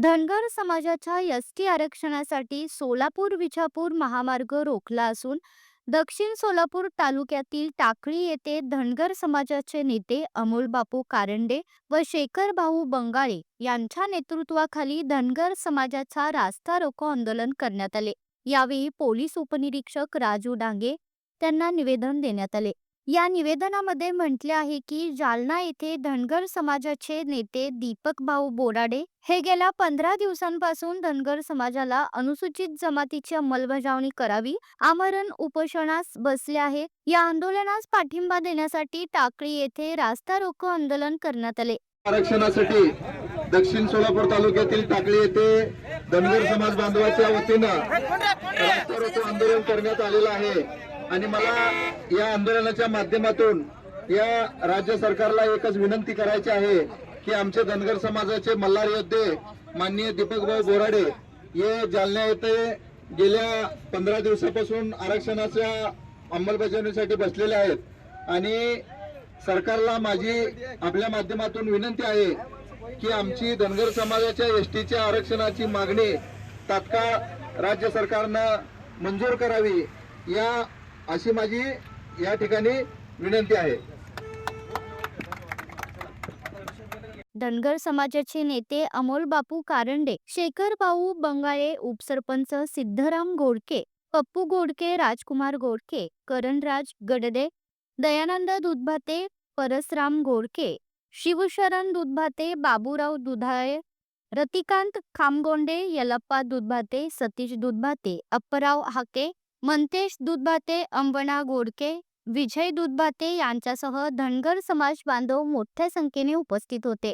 धनगर समाजाच्या एसटी आरक्षणासाठी सोलापूर विजापूर महामार्ग रोखला असून दक्षिण सोलापूर तालुक्यातील टाकळी येथे धनगर समाजाचे नेते अमोल बापू कारंडे व शेखर भाऊ बंगाळे यांच्या नेतृत्वाखाली धनगर समाजाचा रास्ता रोको आंदोलन करण्यात आले। यावेळी पोलीस उपनिरीक्षक राजू डांगे त्यांना निवेदन देण्यात आले। या निवेदनामध्ये म्हटले आहे की जालना येथे धनगर समाजाचे नेते दीपक भाऊ बोराडे हे गेल्या 15 दिवसांपासून धनगर समाजाला अनुसूचित जमातीची अंमलबजावणी करावी आमरण उपोषणास बसले आहेत। या आंदोलनास पाठिंबा देण्यासाठी टाकळी येथे रास्ता रोको आंदोलन करण्यात आले। आरक्षणासाठी दक्षिण सोलापूर तालुक्यातील टाकळी येथे धनगर समाज बांधवाच्या वतीनं रास्ता रोको आंदोलन करण्यात आलेलं आहे आणि मला या आंदोलनाच्या माध्यमातून या राज्य सरकारला एकच विनंती करायची आहे की आमचे धनगर समाजाचे मल्हार योद्धे माननीय दीपकभाऊ बोराडे हे जालना येथे गेल्या 15 दिवसापासून आरक्षणाच्या अंमलबजावणीसाठी बसलेले आहेत आणि सरकारला माझी आपल्या माध्यमातून विनंती आहे की आमची धनगर समाजाच्या एसटीच्या आरक्षणाची मागणी तात्काळ राज्य सरकारनं मंजूर करावी या अशी माझी या ठिकाणी विनंती आहे। धनगर समाजाचे नेते अमोल बापू कारंडे, शेखर भाऊ बंगाळे, उपसरपंच सिद्धराम गोडके, पप्पू गोडके, राजकुमार गोडके, करणराज गडदे, दयानंद दुधभाते, परसराम गोडके, शिवशरण दुधभाते, बाबूराव दुधाळे, रतिकांत खामगोंडे, यलप्पा दुधभाते, सतीश दुधभाते, अप्पराव हाके, मंतेश दुधभाते, अंबना गोडके, विजय दुधभाते यांच्यासह धनगर समाज बांधव मोठ्या संख्येने उपस्थित होते।